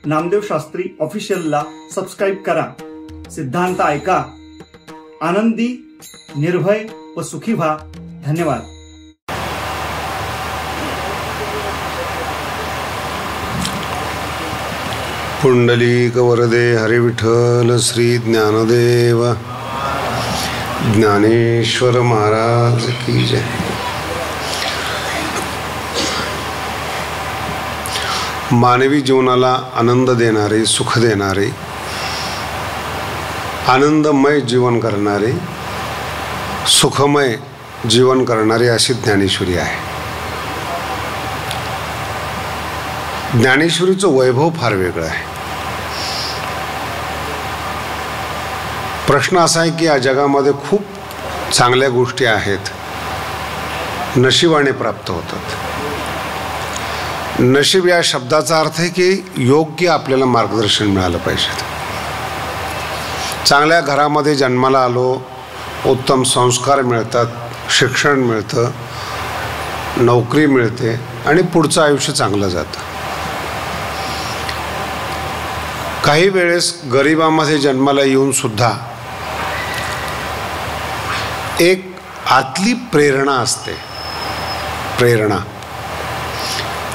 Namdev Shastri ऑफिशियलला subscribe करा. सिद्धांत ऐका, आनंदी, निर्भय व सुखी व्हा. धन्यवाद. पुंडलिक वरदे हरिविठ्ठल श्री ज्ञानदेव ज्ञानेश्वर महाराज की जय. मानवी जीवनाला आनंद देणारे, सुख देणारे, आनंदमय जीवन करणारे, सुखमय जीवन करणारे अशी ज्ञानेश्वरी आहे. ज्ञानेश्वरीचं वैभव फार वेगळं आहे. प्रश्न असा आहे की या जगामध्ये खूप चांगल्या गोष्टी आहेत, नशिबाने प्राप्त होतात. नशीब या शब्दाचा अर्थ आहे की योग्य आपल्याला मार्गदर्शन मिळालं पाहिजे. चांगल्या घरामध्ये जन्माला आलो, उत्तम संस्कार मिळतात, शिक्षण मिळतं, नोकरी मिळते आणि पुढचं आयुष्य चांगलं जातं. काही वेळेस गरिबामध्ये जन्माला येऊन सुद्धा एक आतली प्रेरणा असते. प्रेरणा,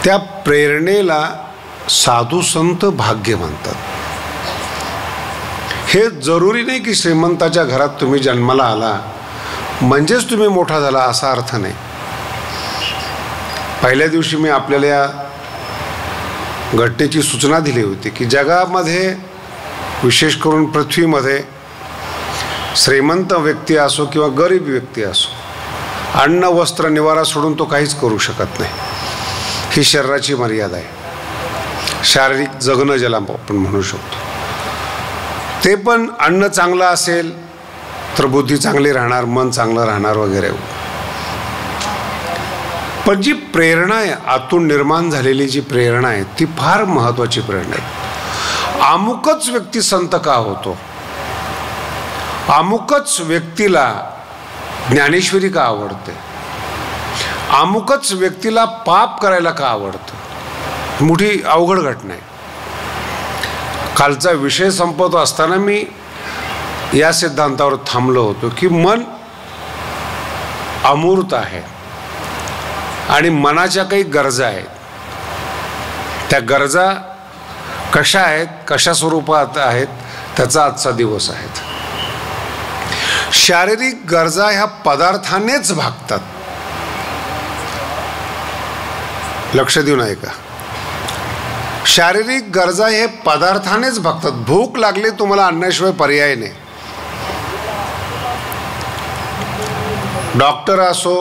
त्या प्रेरणेला साधू संत भाग्य म्हणतात. हे जरुरी नाही की श्रीमंताच्या घरात तुम्ही जन्माला आला म्हणजेच तुम्ही मोठा झाला असा अर्थ नाही. पहिल्या दिवशी मी आपल्याला या घटनेची सूचना दिली होती की जगामध्ये, विशेष करून पृथ्वीमध्ये, श्रीमंत व्यक्ती असो किंवा गरीब व्यक्ती असो, अन्न वस्त्र निवारा सोडून तो काहीच करू शकत नाही. ही शरीराची मर्यादा आहे. शारीरिक जगणं ज्याला आपण म्हणू शकतो. ते पण अन्न चांगलं असेल तर बुद्धी चांगली राहणार, मन चांगलं राहणार वगैरे. पण जी प्रेरणा आहे, आतून निर्माण झालेली जी प्रेरणा आहे, ती फार महत्त्वाची प्रेरणा आहे. अमुकच व्यक्ती संत का होतो, अमुकच व्यक्तीला ज्ञानेश्वरी का आवडते, अमुकच व्यक्तीला पाप करायला का आवडतं, मोठी अवघड घटना आहे. कालचा विषय संपवत असताना मी या सिद्धांतावर थांबलो होतो की मन अमूर्त आहे आणि मनाच्या काही गरजा आहेत. त्या गरजा कशा आहेत, कशा स्वरूपात आहेत, त्याचा आजचा दिवस आहे. शारीरिक गरजा ह्या पदार्थानेच भागतात. लक्ष देऊन ऐका. शारीरिक गरजा हे पदार्थानेच भागतात. भूक लागली तुम्हाला, अन्नाशिवाय पर्याय नाही. डॉक्टर असो,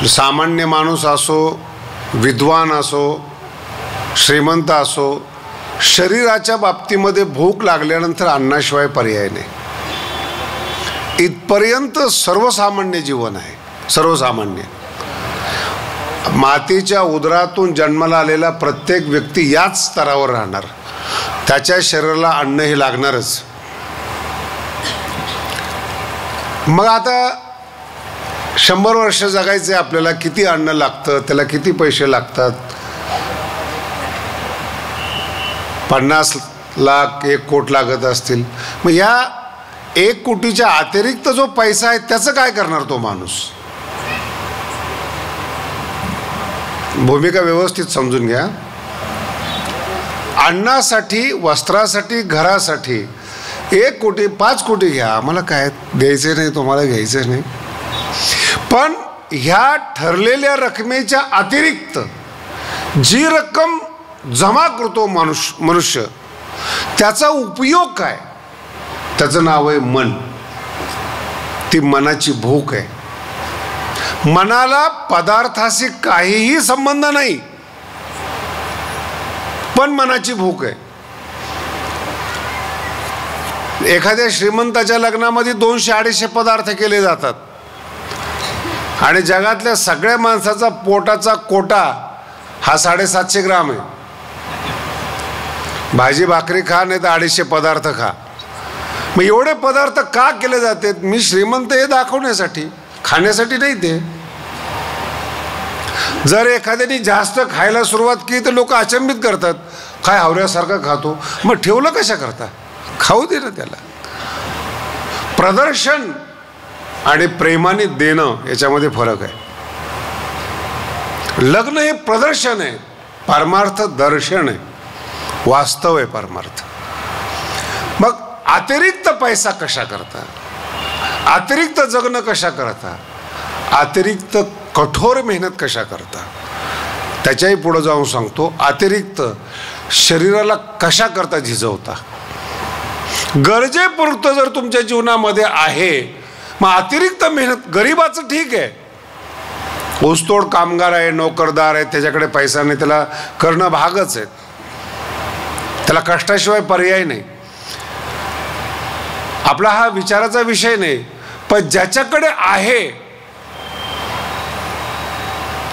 सामान्य माणूस असो, विद्वान असो, श्रीमंत असो, शरीराच्या बाबतीमध्ये भूक लागल्यानंतर अन्नाशिवाय पर्याय नाही. इथपर्यंत सर्वसामान्य जीवन आहे. सर्वसामान्य. मातेच्या उदरातून जन्माला आलेला प्रत्येक व्यक्ती याच स्तरावर राहणार. त्याच्या शरीराला अन्न हे लागणारच. मग आता 100 वर्ष जगायचे आपल्याला, किती अन्न लागतं, त्याला किती पैसे लागतात, 50 लाख 1 कोटी लागत असतील. मग या 1 कोटीच्या अतिरिक्त जो पैसा आहे त्याचं काय करणार तो माणूस? भूमिका व्यवस्थित समजून घ्या. अन्नासाठी, वस्त्रासाठी, घरासाठी 1 कोटी 5 कोटी घ्या, आम्हाला काय द्यायचे नाही, तुम्हाला घ्यायचं नाही. पण ह्या ठरलेल्या रकमेच्या अतिरिक्त जी रक्कम जमा करतो मनुष्य, त्याचा उपयोग काय? त्याचं नाव आहे मन. ती मनाची भूक आहे. मनाला पदार्थाशी काहीही संबंध नाही, पण मनाची भूक आहे. एखाद्या श्रीमंताच्या लग्नामध्ये 200-250 पदार्थ केले जातात आणि जगातल्या सगळ्या माणसाचा पोटाचा कोटा हा 750 ग्राम आहे. भाजी भाकरी खा, नाही तर 250 पदार्थ खा. मग एवढे पदार्थ का केले जातात? मी श्रीमंत हे दाखवण्यासाठी, खाण्यासाठी नाही. ते जर एखाद्याने जास्त खायला सुरुवात केली तर लोक अचंबित करतात, काय हावऱ्यासारखा खातो, मग ठेवलं कशा करता, खाऊ दे ना त्याला. प्रदर्शन आणि प्रेमाने देणं याच्यामध्ये फरक आहे. लग्न हे प्रदर्शन आहे, परमार्थ दर्शन आहे, वास्तव आहे परमार्थ. मग अतिरिक्त पैसा कशा करता, अतिरिक्त जगणं कशा करता, अतिरिक्त कठोर मेहनत कशा करता, त्याच्याही पुढे जाऊन सांगतो. अतिरिक्त शरीराला कशा करता झिजवता. गरजेपुरतं जर तुमच्या जीवनामध्ये आहे, मग अतिरिक्त मेहनत. गरीबाचं ठीक आहे, ऊसतोड कामगार आहे, नोकरदार आहे, त्याच्याकडे पैसा नाही, त्याला करणं भागच आहे, त्याला कष्टाशिवाय पर्याय नाही. आपला हा विचाराचा विषय नाही. पण ज्याच्याकडे आहे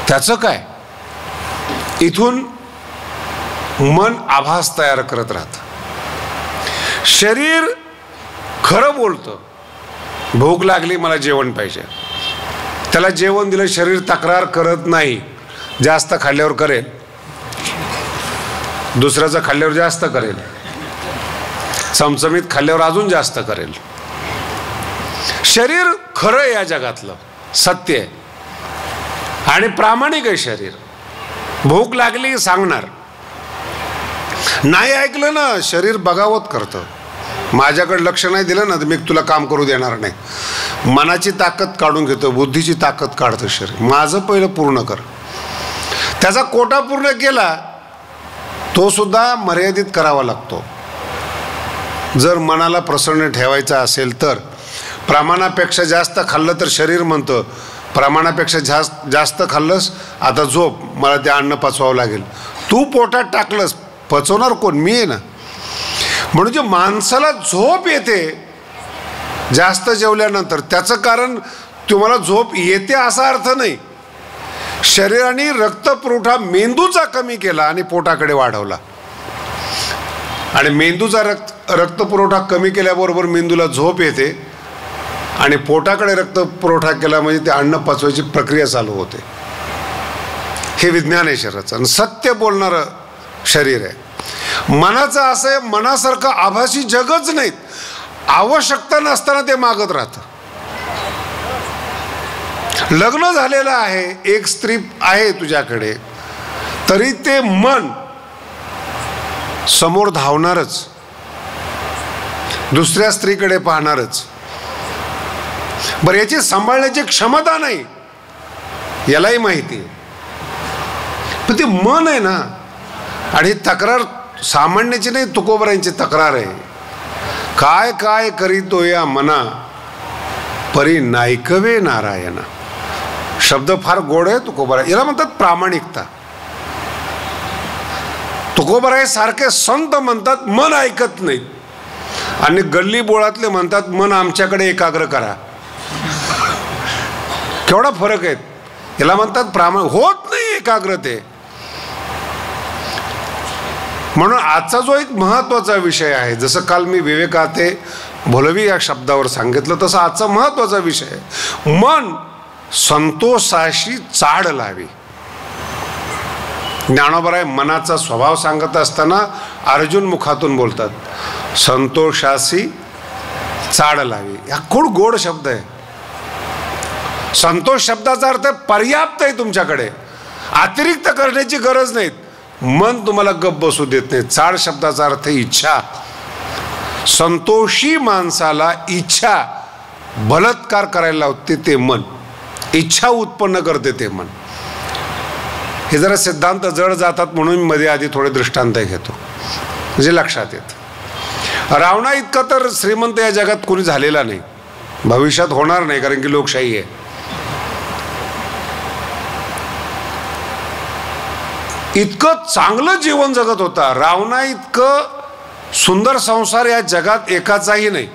त्याचं काय, इथून मन आभास तयार करत राहतं. शरीर खरं बोलतं, भूक लागली मला जेवण पाहिजे, त्याला जेवण दिलं, शरीर तक्रार करत नाही. जास्त खाल्ल्यावर करेल, दुसऱ्याचं खाल्ल्यावर जास्त करेल, चमचमीत खाल्ल्यावर अजून जास्त करेल. शरीर खरं आहे, या जगातलं सत्य आहे आणि प्रामाणिक आहे शरीर. भूक लागली सांगणार, नाही ऐकलं ना शरीर बगावत करतं. माझ्याकडे लक्ष नाही दिलं ना तर मी तुला काम करू देणार नाही. मनाची ताकद काढून घेतो, बुद्धीची ताकद काढतं शरीर. माझं पहिलं पूर्ण कर. त्याचा कोटा पूर्ण केला तो सुद्धा मर्यादित करावा लागतो. जर मनाला प्रसन्न ठेवायचं असेल तर. प्रमाणापेक्षा जास्त खाल्लं तर शरीर म्हणतं प्रमाणापेक्षा जास्त खाल्लंस, आता झोप, मला ते अन्न पचवावं लागेल. तू पोटात टाकलंस, पचवणार कोण, मी आहे ना. म्हणून जे माणसाला झोप येते जास्त जेवल्यानंतर, त्याचं कारण तुम्हाला झोप येते असा अर्थ नाही. शरीराने रक्तपुरवठा मेंदूचा कमी केला आणि पोटाकडे वाढवला. आणि मेंदूचा रक्तपुरवठा कमी केल्याबरोबर मेंदूला झोप येते आणि पोटाकडे रक्तपुरवठा केला म्हणजे ते अन्न पचवायची प्रक्रिया चालू होते. हे विज्ञान आहे शरीराचं. आणि सत्य बोलणारं शरीर आहे. मनाचं असं आहे, मनासारखं आभासी जगच नाहीत. आवश्यकता नसताना ते मागत राहतं. लग्न झालेलं आहे, एक स्त्री आहे तुझ्याकडे, तरी ते मन समोर धावणारच, दुसऱ्या स्त्रीकडे पाहणारच. बरं, याची सांभाळण्याची क्षमता नाही यालाही माहिती आहे, पण ते मन आहे ना. आणि तक्रार सामान्याची नाही, तुकोबरायांची तक्रार आहे. काय काय करीतो या मना, परी नायकवे नारायणा. शब्द फार गोड आहे तुकोबराय. याला म्हणतात प्रामाणिकता. तुकोबराय सारखे संत म्हणतात मन ऐकत नाहीत, आणि गल्ली बोळातले म्हणतात मन आमच्याकडे एकाग्र करा. केवढा फरक आहे. याला म्हणतात होत नाही एकाग्रते. म्हणून आजचा जो एक महत्त्वाचा विषय आहे, जसं काल मी विवेकाते भोलवी या शब्दावर सांगितलं, तसं आजचा महत्त्वाचा विषय आहे, मन संतोषाशी चाड लावी. ज्ञानोबराय मनाचा स्वभाव सांगत असताना अर्जुन मुखातून बोलतात, संतोषाशी चाड लावी. हा खूप गोड शब्द आहे. संतोष शब्दाचा अर्थ पर्याप्त आहे तुमच्याकडे, अतिरिक्त करण्याची गरज नाही. मन तुम्हाला गप्प बसू देत नाही. चाड शब्दाचा अर्थ इच्छा. संतोषी माणसाला इच्छा बलात्कार करायला लावते ते मन, इच्छा उत्पन्न करते ते मन. हे जरा सिद्धांत जड जातात म्हणून मध्ये आधी थोडे दृष्टांत घेतो म्हणजे लक्षात येत. रावणा इतका तर श्रीमंत या जगात कोणी झालेला नाही, भविष्यात होणार नाही, कारण की लोकशाही आहे. इतकं चांगलं जीवन जगत होता रावणा. इतकं सुंदर संसार या जगात एकाचाही नाही.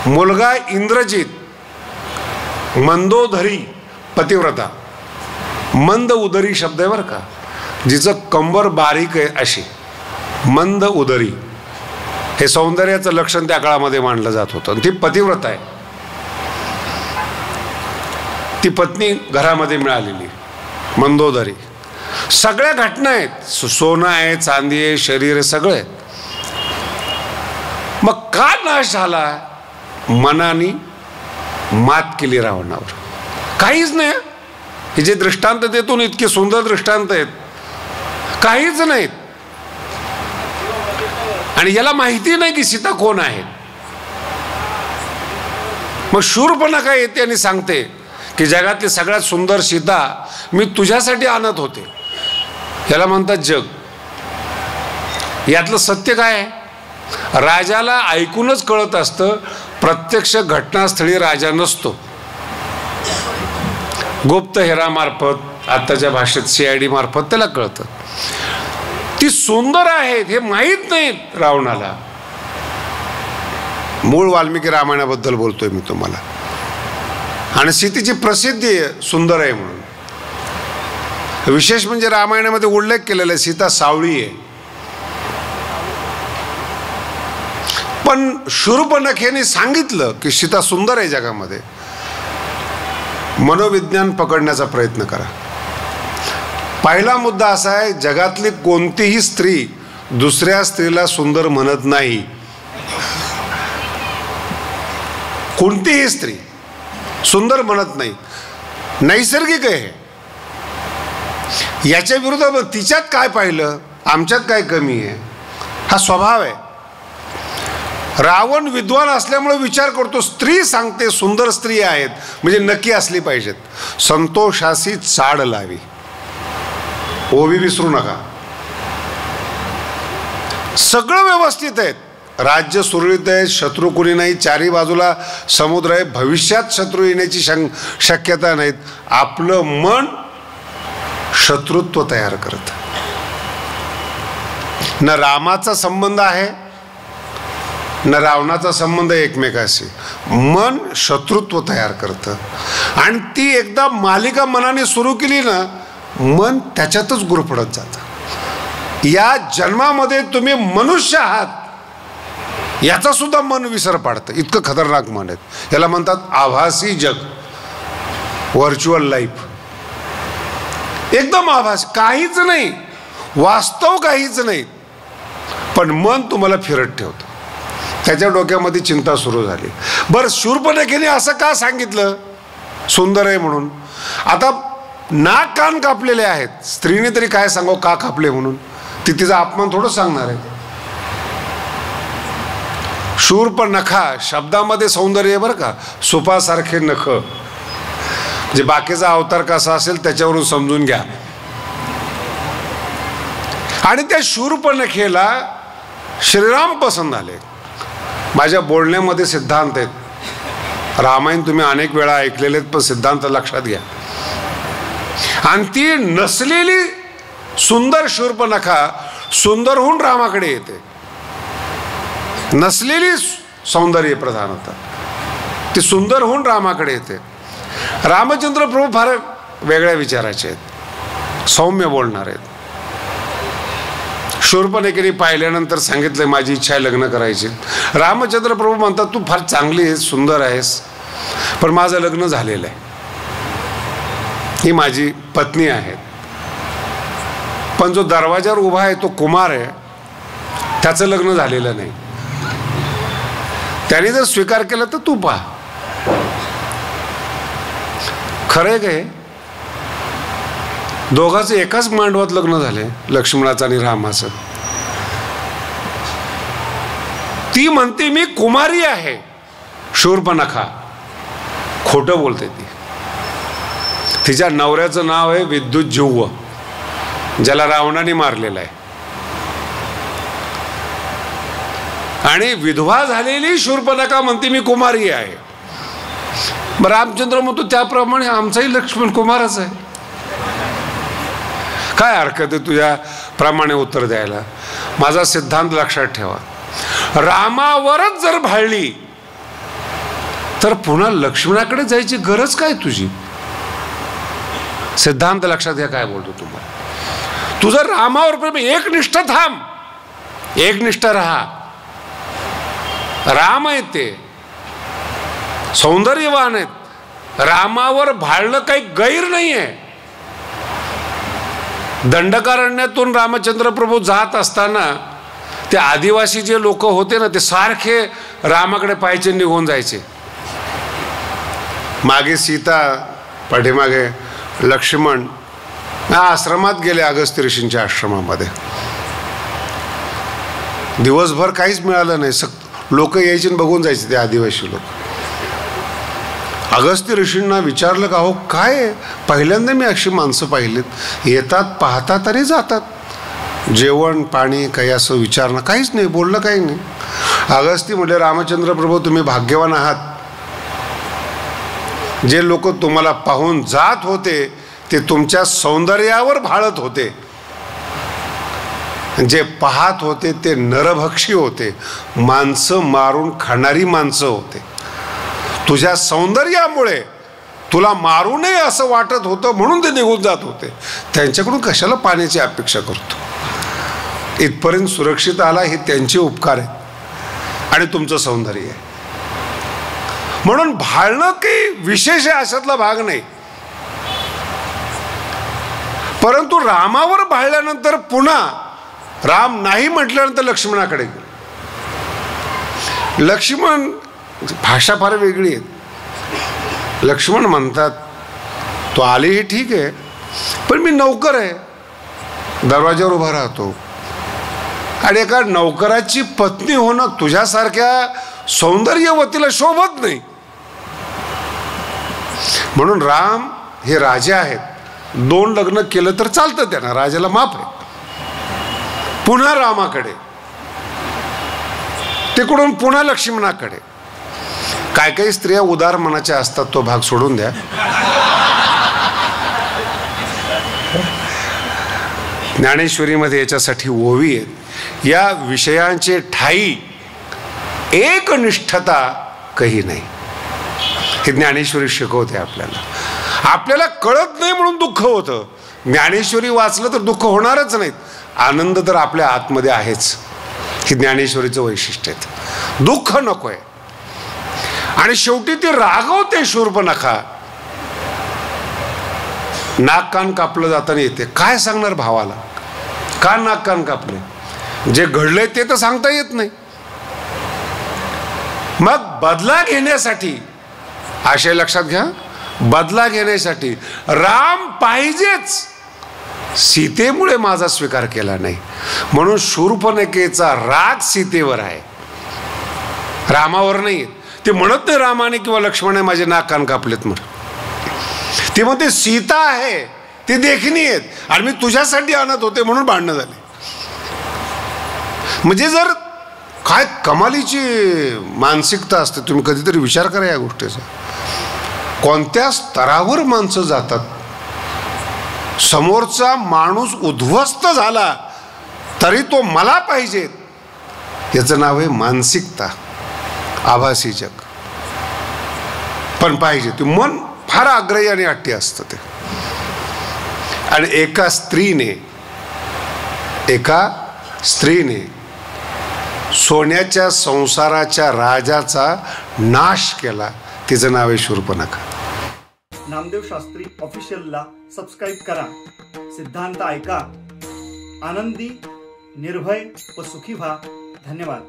मुलगा इंद्रजित, मंदोदरी पतिव्रता. मंद उदरी शब्द आहे बरं का, जिचं कंबर बारीक आहे अशी मंद उदरी. हे सौंदर्याचं लक्षण त्या काळामध्ये मानलं जात होतं. ती पतिव्रता आहे. ती पत्नी घरामध्ये मिळालेली मंदोदरी, सगळ्या घटना आहेत, सोनं आहे, चांदी आहे, शरीर आहे, सगळं आहे. मग का नाश झाला? मनाने मात केली रावणावर. काहीच नाही. हे जे दृष्टांत देतो ना, इतके सुंदर दृष्टांत आहेत, काहीच नाहीत. आणि याला माहिती नाही की सीता कोण आहे. मग शूर्पणखा येते आणि सांगते की जगातली सगळ्यात सुंदर सीता मी तुझ्यासाठी आणत होते. याला म्हणतात जग. यातलं सत्य काय आहे? राजाला ऐकूनच कळत असतं, प्रत्यक्ष घटनास्थळी राजा नसतो. गुप्तहेरामार्फत, आत्ताच्या भाषेत CID मार्फत त्याला कळतं. ती सुंदर आहेत हे माहीत नाहीत रावणाला. मूळ वाल्मिकी रामायणाबद्दल बोलतोय मी तुम्हाला. आणि सीतेची प्रसिद्धी सुंदर आहे म्हणून. विशेष म्हणजे रामायणामध्ये उल्लेख केलेला आहे, सीता सावळी आहे. पण शूर्पणखेने सांगितलं की सीता सुंदर आहे जगामध्ये. मनोविज्ञान पकडण्याचा प्रयत्न करा. पहिला मुद्दा असा आहे, जगातली कोणतीही स्त्री दुसऱ्या स्त्रीला सुंदर म्हणत नाही. कोणतीही स्त्री सुंदर म्हणत नाही. नैसर्गिक आहे. याच्या विरुद्ध तिच्यात काय पाहिलं, आमच्यात काय कमी आहे, हा स्वभाव आहे. रावण विद्वान असल्यामुळे विचार करतो, स्त्री सांगते सुंदर स्त्री आहेत म्हणजे नक्की असली पाहिजेत. संतोषासी चाड लावी, ओवी विसरू नका. सगळं व्यवस्थित आहे, राज्य सुरळीत आहे, शत्रू कोणी नाही, चारी बाजूला समुद्र आहे, भविष्यात शत्रू येण्याची शक्यता नाहीत. आपलं मन शत्रुत्व तयार करत. न रामाचा संबंध आहे न रावणाचा संबंध एकमेकाशी. मन शत्रुत्व तयार करतं. आणि ती एकदा मालिका मनाने सुरू केली ना, मन त्याच्यातच गुरफडत जातं. या जन्मामध्ये तुम्ही मनुष्य आहात याचा सुद्धा मन विसर पाडतं. इतकं खतरनाक मन आहेत. याला म्हणतात आभासी जग, व्हर्च्युअल लाईफ. एकदम आभास, काहीच नाही, वास्तव काहीच नाही, पण मन तुम्हाला फिरत ठेवतं. त्याच्या डोक्यामध्ये चिंता सुरू झाली. बरं, शूर्पणखेने असं का सांगितलं सुंदर आहे म्हणून? आता नाक कान कापलेले आहेत, स्त्रीने तरी काय सांगावं का कापले म्हणून? ती तिचा अपमान थोडं सांगणार आहे. शूर्पणखा शब्दामध्ये सौंदर्य आहे बरं का. सुपासारखे नख, जे बाकीचा अवतार कसा असेल त्याच्यावरून समजून घ्या. आणि त्या शूर्पणखेला श्रीराम पसंत आले. माझ्या बोलण्यामध्ये सिद्धांत आहेत. रामायण तुम्ही अनेक वेळा ऐकलेले आहेत, पण सिद्धांत लक्षात घ्या. आणि ती नसलेली सुंदर शूर्पणखा सुंदर होऊन रामाकडे येते. नसलेली सौंदर्य प्रधानता ती सुंदर होऊन रामाकडे येते. रामचंद्र प्रभू फार वेगळ्या विचाराचे आहेत, सौम्य बोलणार आहेत. शूर्पणखेने पाहिल्यानंतर सांगितलं माझी इच्छा आहे लग्न करायची. रामचंद्र प्रभू म्हणतात तू फार चांगली आहेस, सुंदर आहेस, पण माझं लग्न झालेलं आहे, ही माझी पत्नी आहे. पण जो दरवाजावर उभा आहे तो कुमार आहे, त्याचं लग्न झालेलं नाही. त्याने जर स्वीकार केला तर तू पहा. खरंय काय? दोघांचं एकाच मांडवात लग्न झाले, लक्ष्मणाचं आणि रामाचं. ती म्हणते मी कुमारी आहे. शूर्पणखा खोटं बोलते ती. तिच्या नवऱ्याचं नाव आहे विद्युज्जीव, ज्याला रावणाने मारलेला आहे. आणि विधवा झालेली शूर्पणखा म्हणते मी कुमारी आहे. रामचंद्र म्हणतो त्याप्रमाणे आमचाही लक्ष्मण कुमारच आहे. काय हरकत आहे तुझ्या प्रमाणे उत्तर द्यायला? माझा सिद्धांत लक्षात ठेवा. रामावरच जर भाळली तर पुन्हा लक्ष्मणाकडे जायची गरज काय तुझी? सिद्धांत लक्षात घ्या काय बोलतो तुम्हाला. तुझं रामावर प्रेम, एकनिष्ठ थांब, एकनिष्ठ राहा. राम आहेत ते, सौंदर्यवान आहेत, रामावर भाळणं काही गैर नाहीये. दंडकारण्यातून रामचंद्र प्रभू जात असताना ते आदिवासी जे लोक होते ना, ते सारखे रामाकडे पाहायचे, निघून जायचे. मागे सीता, पाठीमागे लक्ष्मण आश्रमात गेले, अगस्त्य ऋषींच्या आश्रमामध्ये. दिवसभर काहीच मिळालं नाही. लोक यायचे बघून जायचे ते आदिवासी लोक. अगस्त्य ऋषींना विचारलं का, हो काय पहिल्यांदा मी अशी माणसं पाहिलीत, येतात पाहतात आणि जातात, जेवण पाणी काही असं विचारणं काहीच नाही, बोललं काही नाही. अगस्त्य म्हटले, रामचंद्र प्रभू तुम्ही भाग्यवान आहात. जे लोक तुम्हाला पाहून जात होते ते तुमच्या सौंदर्यावर भाळत होते. जे पाहत होते ते नरभक्षी होते, माणसं मारून खाणारी माणसं होते. तुझ्या सौंदर्यामुळे तुला मारू नये असं वाटत होतं म्हणून ते निघून जात होते. त्यांच्याकडून कशाला पाण्याची अपेक्षा करतो. इथपर्यंत सुरक्षित आला हे त्यांचे उपकार आहेत आणि तुमचं सौंदर्य आहे. म्हणून भाळणं काही विशेष आहे अशातला भाग नाही. परंतु रामावर भाळल्यानंतर पुन्हा राम नाही म्हटल्यानंतर लक्ष्मणाकडे गेले. लक्ष्मण, भाषा फार वेगळी आहे. लक्ष्मण म्हणतात, तो आले हे ठीक आहे, पण मी नौकर आहे, दरवाजावर उभा राहतो, आणि एका नौकराची पत्नी होणं तुझ्यासारख्या सौंदर्यवतीला शोभत नाही. म्हणून राम हे राजे आहेत, 2 लग्न केलं तर चालतं, त्यांना राजाला माफ आहे. पुन्हा रामाकडे, तिकडून पुन्हा लक्ष्मणाकडे. काय काही स्त्रिया उदार मनाच्या असतात, तो भाग सोडून द्या. ज्ञानेश्वरीमध्ये याच्यासाठी ओवी आहेत, या विषयांचे ठाई एकनिष्ठता काही नाही. हे ज्ञानेश्वरी शिकवते आपल्याला. आपल्याला कळत नाही म्हणून दुःख होतं. ज्ञानेश्वरी वाचलं तर दुःख होणारच नाहीत. आनंद तर आपल्या आतमध्ये आहेच. हे ज्ञानेश्वरीचं वैशिष्ट्य आहे. दुःख नकोय. आणि शेवटी ती रागवते शूर्पणखा. नाक कान कापलं जाताना येते. काय सांगणार भावाला, का नाक कान कापले? जे घडलंय ते तर सांगता येत नाही. मग बदला घेण्यासाठी, आशय लक्षात घ्या, बदला घेण्यासाठी राम पाहिजेच. सीतेमुळे माझा स्वीकार केला नाही म्हणून शूर्पणखेचा राग सीतेवर आहे, रामावर नाही. ते म्हणत नाही रामाने किंवा लक्ष्मणाने माझे नाक कान कापलेत म्हणून. ते म्हणते सीता आहे, ती देखणी आहेत आणि मी तुझ्यासाठी आणत होते म्हणून भांडणं झाले. म्हणजे जर काय कमालीची मानसिकता असते. तुम्ही कधीतरी विचार करा या गोष्टीचा. कोणत्या स्तरावर माणसं जातात. समोरचा माणूस उद्ध्वस्त झाला तरी तो मला पाहिजे, याचं नाव आहे मानसिकता. आभासी जग पण पाहिजे. ते मन फार आग्रही आणि अट्टी असतं ते. आणि एका स्त्रीने सोन्याच्या संसाराच्या राजाचा नाश केला. तिचं नाव आहे शूर्पणखा. नामदेव शास्त्री ऑफिशियलला सबस्क्राईब करा. सिद्धांत ऐका. आनंदी, निर्भय व सुखी व्हा. धन्यवाद.